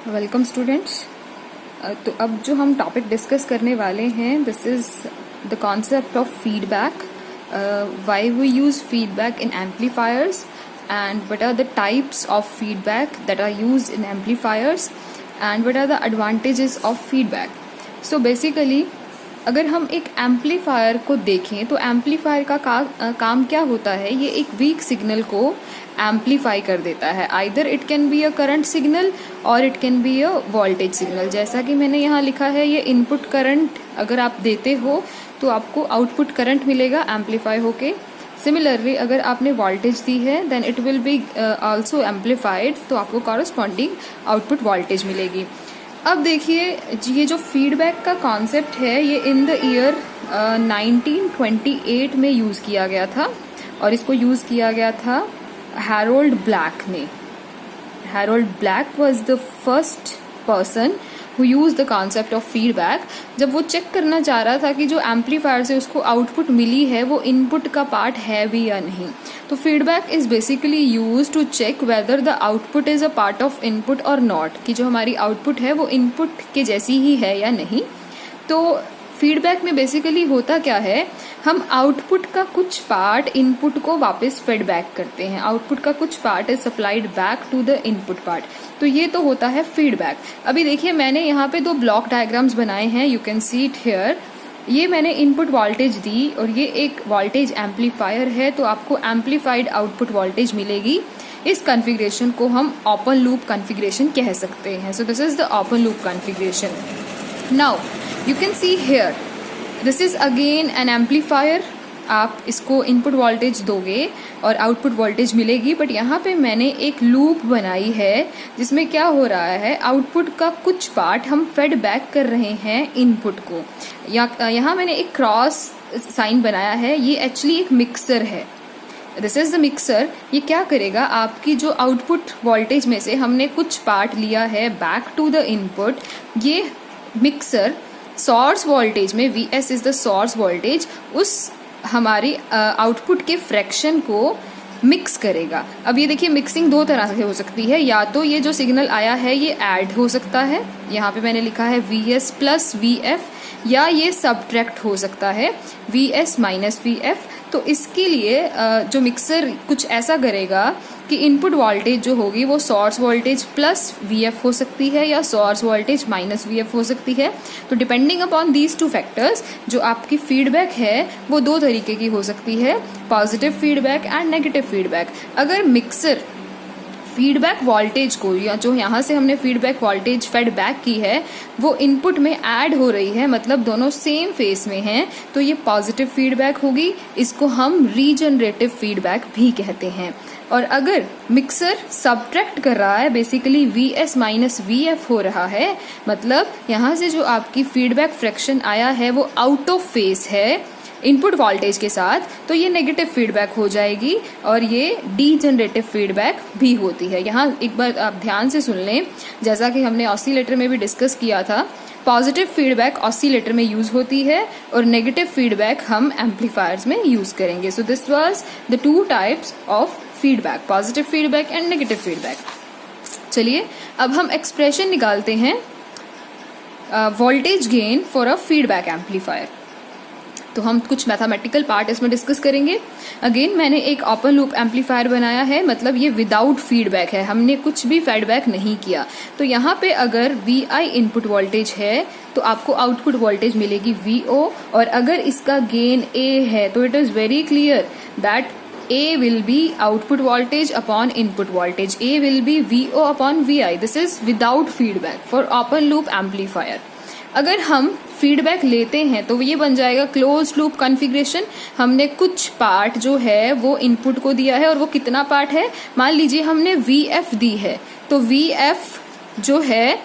Welcome students. तो अब जो हम टॉपिक डिस्कस करने वाले हैं, this is the concept of feedback, why we use feedback in amplifiers and what are the types of feedback that are used in amplifiers and what are the advantages of feedback. So basically अगर हम एक amplifier को देखें तो amplifier का काम क्या होता है, ये एक वीक सिग्नल को एम्पलीफाई कर देता है। Either it can be a current signal और it can be a voltage signal. जैसा कि मैंने यहाँ लिखा है, ये इनपुट करंट अगर आप देते हो तो आपको आउटपुट करंट मिलेगा एम्पलीफाई होके। सिमिलरली अगर आपने वोल्टेज दी है then it will be also amplified, तो आपको कॉरस्पॉन्डिंग आउटपुट वोल्टेज मिलेगी। अब देखिए, ये जो फीडबैक का कॉन्सेप्ट है ये इन द ईयर 1928 में यूज़ किया गया था और इसको यूज़ किया गया था हैरोल्ड ब्लैक ने। Harold black was the first person who use the concept of feedback. जब वो चेक करना चाह रहा था कि जो एम्पलीफायर से उसको आउटपुट मिली है वो इनपुट का पार्ट है भी या नहीं। तो feedback is basically use to check whether the output is a part of input or not, कि जो हमारी आउटपुट है वो इनपुट के जैसी ही है या नहीं। तो फीडबैक में बेसिकली होता क्या है, हम आउटपुट का कुछ पार्ट इनपुट को वापस फीडबैक करते हैं। आउटपुट का कुछ part is supplied back to the input part. तो ये तो होता है फीडबैक। अभी देखिए, मैंने यहाँ पे 2 ब्लॉक डायग्राम्स बनाए हैं, you can see it here. ये मैंने इनपुट वोल्टेज दी और ये एक वोल्टेज एम्पलीफायर है, तो आपको एम्पलीफाइड आउटपुट वोल्टेज मिलेगी। इस कॉन्फ़िगरेशन को हम ओपन लूप कॉन्फ़िगरेशन कह सकते हैं। सो this is the open loop configuration. Now you can see here, this is again an amplifier। आप इसको इनपुट वोल्टेज दोगे और आउटपुट वोल्टेज मिलेगी, बट यहाँ पे मैंने एक लूप बनाई है जिसमें क्या हो रहा है, आउटपुट का कुछ पार्ट हम फेड बैक कर रहे हैं इनपुट को। यहाँ मैंने एक क्रॉस साइन बनाया है, ये एक्चुअली एक मिक्सर है। This is the mixer. ये क्या करेगा, आपकी जो आउटपुट वोल्टेज में से हमने कुछ पार्ट लिया है बैक टू द इनपुट, ये मिक्सर सोर्स वोल्टेज में Vs is the source voltage, उस हमारी आउटपुट के फ्रैक्शन को मिक्स करेगा। अब ये देखिए, मिक्सिंग 2 तरह से हो सकती है। या तो ये जो सिग्नल आया है ये ऐड हो सकता है, यहाँ पे मैंने लिखा है Vs प्लस Vf, या ये सब्ट्रैक्ट हो सकता है Vs माइनस Vf। तो इसके लिए जो मिक्सर कुछ ऐसा करेगा कि इनपुट वोल्टेज जो होगी वो सोर्स वोल्टेज प्लस Vf हो सकती है या सोर्स वोल्टेज माइनस Vf हो सकती है। तो डिपेंडिंग अपॉन दीज 2 फैक्टर्स जो आपकी फीडबैक है वो 2 तरीके की हो सकती है, positive feedback and negative feedback. अगर मिक्सर फीडबैक वोल्टेज को, या जो यहाँ से हमने फीडबैक वोल्टेज फीडबैक की है वो इनपुट में ऐड हो रही है, मतलब दोनों सेम फेस में हैं, तो ये पॉजिटिव फीडबैक होगी। इसको हम रीजनरेटिव फीडबैक भी कहते हैं। और अगर मिक्सर सब्ट्रैक्ट कर रहा है, बेसिकली Vs माइनस Vf हो रहा है, मतलब यहाँ से जो आपकी फीडबैक फ्रैक्शन आया है वो आउट ऑफ फेस है इनपुट वोल्टेज के साथ, तो ये नेगेटिव फीडबैक हो जाएगी और ये डीजनरेटिव फीडबैक भी होती है। यहाँ एक बार आप ध्यान से सुन लें, जैसा कि हमने ऑसिलेटर में भी डिस्कस किया था, पॉजिटिव फीडबैक ऑसिलेटर में यूज होती है और नेगेटिव फीडबैक हम एम्पलीफायर्स में यूज करेंगे। So this was the 2 types of feedback, positive feedback and negative feedback. चलिए अब हम एक्सप्रेशन निकालते हैं voltage gain for a feedback amplifier. तो हम कुछ मैथमेटिकल पार्ट इसमें डिस्कस करेंगे। अगेन मैंने एक ओपन लूप एम्पलीफायर बनाया है, मतलब ये विदाउट फीडबैक है, हमने कुछ भी फीडबैक नहीं किया। तो यहाँ पे अगर Vi इनपुट वोल्टेज है तो आपको आउटपुट वोल्टेज मिलेगी Vo, और अगर इसका गेन A है तो it is very clear that A will be output voltage upon input voltage. A will be Vo upon Vi. This is without feedback for open loop amplifier. अगर हम feedback लेते हैं तो ये बन जाएगा क्लोज लूप कॉन्फ़िगरेशन। हमने कुछ पार्ट जो है वो इनपुट को दिया है, और वो कितना पार्ट है, मान लीजिए हमने Vf दी है, तो Vf जो है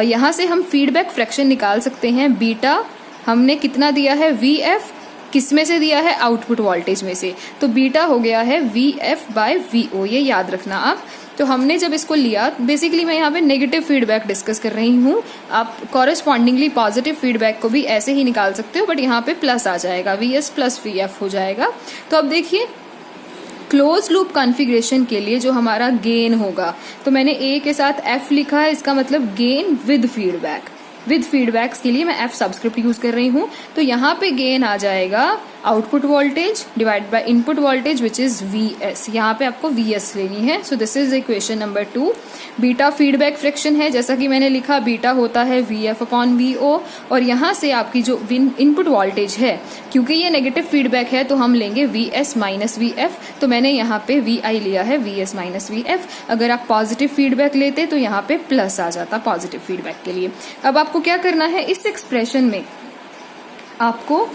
यहाँ से हम फीडबैक फ्रैक्शन निकाल सकते हैं। बीटा हमने कितना दिया है, Vf किस में से दिया है, आउटपुट वोल्टेज में से, तो बीटा हो गया है Vf बाय Vo, ये याद रखना आप। तो हमने जब इसको लिया, बेसिकली मैं यहाँ पे नेगेटिव फीडबैक डिस्कस कर रही हूँ, आप कॉरेस्पॉन्डिंगली पॉजिटिव फीडबैक को भी ऐसे ही निकाल सकते हो, बट यहाँ पे प्लस आ जाएगा, Vs प्लस Vf हो जाएगा। तो अब देखिए क्लोज लूप कॉन्फ़िगरेशन के लिए जो हमारा गेन होगा, तो मैंने ए के साथ एफ लिखा है, इसका मतलब gain with feedback. With feedbacks के लिए मैं एफ सबस्क्रिप्ट यूज कर रही हूं, तो यहाँ पे गेन आ जाएगा output voltage divide by input voltage which is Vs। यहाँ पे आपको Vs लेनी है। सो this is equation number 2। Beta feedback friction है, जैसा कि मैंने लिखा बीटा होता है Vf अपॉन Vo, और यहाँ से आपकी जो इनपुट वोल्टेज है, क्योंकि ये नेगेटिव फीडबैक है तो हम लेंगे Vs माइनस Vf, तो मैंने यहाँ पे Vi लिया है Vs माइनस Vf। अगर आप पॉजिटिव फीडबैक लेते तो यहाँ पे प्लस आ जाता पॉजिटिव फीडबैक के लिए। अब आपको क्या करना है, इस एक्सप्रेशन में आपको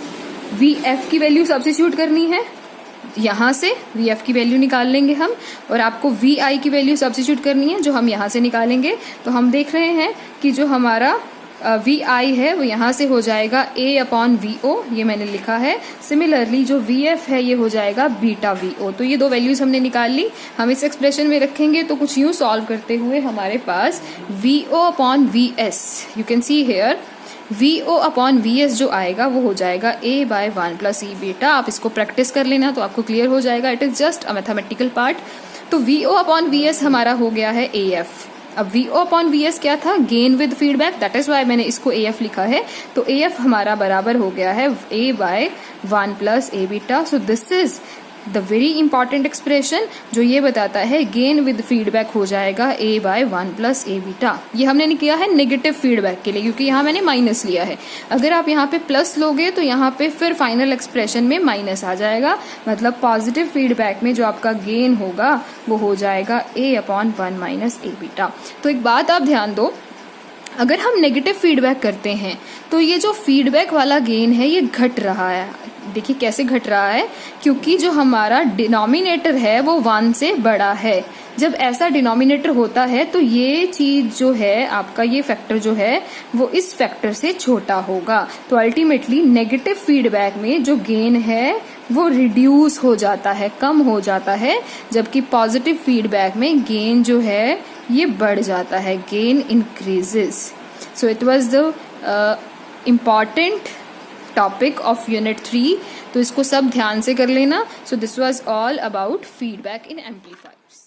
Vf की वैल्यू सब्स्टिट्यूट करनी है, यहाँ से Vf की वैल्यू निकाल लेंगे हम, और आपको Vi की वैल्यू सब्स्टिट्यूट करनी है जो हम यहाँ से निकालेंगे। तो हम देख रहे हैं कि जो हमारा Vi है वो यहाँ से हो जाएगा A अपॉन Vo, ये मैंने लिखा है। सिमिलरली जो Vf है ये हो जाएगा बीटा Vo। तो ये दो वैल्यूज हमने निकाल ली, हम इस एक्सप्रेशन में रखेंगे तो कुछ यूं सॉल्व करते हुए हमारे पास Vo upon Vs, you can see here Vo upon Vs जो आएगा वो हो जाएगा A by 1 plus E beta. आप इसको प्रैक्टिस कर लेना तो आपको क्लियर हो जाएगा, it is just a mathematical part. तो Vo अपॉन Vs हमारा हो गया है AF। अब Vo अपॉन Vs क्या था, gain with feedback, that is why मैंने इसको AF लिखा है। तो AF हमारा बराबर हो गया है A by 1 plus A beta. So this is the very important expression जो ये बताता है गेन विद फीडबैक हो जाएगा A by 1 plus A beta. ये हमने किया है नेगेटिव फीडबैक के लिए, क्योंकि यहाँ मैंने माइनस लिया है। अगर आप यहाँ पे प्लस लोगे तो यहाँ पे फिर फाइनल एक्सप्रेशन में माइनस आ जाएगा, मतलब पॉजिटिव फीडबैक में जो आपका गेन होगा वो हो जाएगा A upon 1 minus A beta. तो एक बात आप ध्यान दो, अगर हम नेगेटिव फीडबैक करते हैं तो ये जो फीडबैक वाला गेन है ये घट रहा है। देखिए कैसे घट रहा है, क्योंकि जो हमारा डिनोमिनेटर है वो 1 से बड़ा है। जब ऐसा डिनोमिनेटर होता है तो ये चीज जो है आपका, ये फैक्टर जो है वो इस फैक्टर से छोटा होगा। तो अल्टीमेटली नेगेटिव फीडबैक में जो गेन है वो रिड्यूस हो जाता है, कम हो जाता है, जबकि पॉजिटिव फीडबैक में गेन जो है ये बढ़ जाता है, gain increases. So it was the important topic of unit 3, तो इसको सब ध्यान से कर लेना। So this was all about feedback in amplifiers.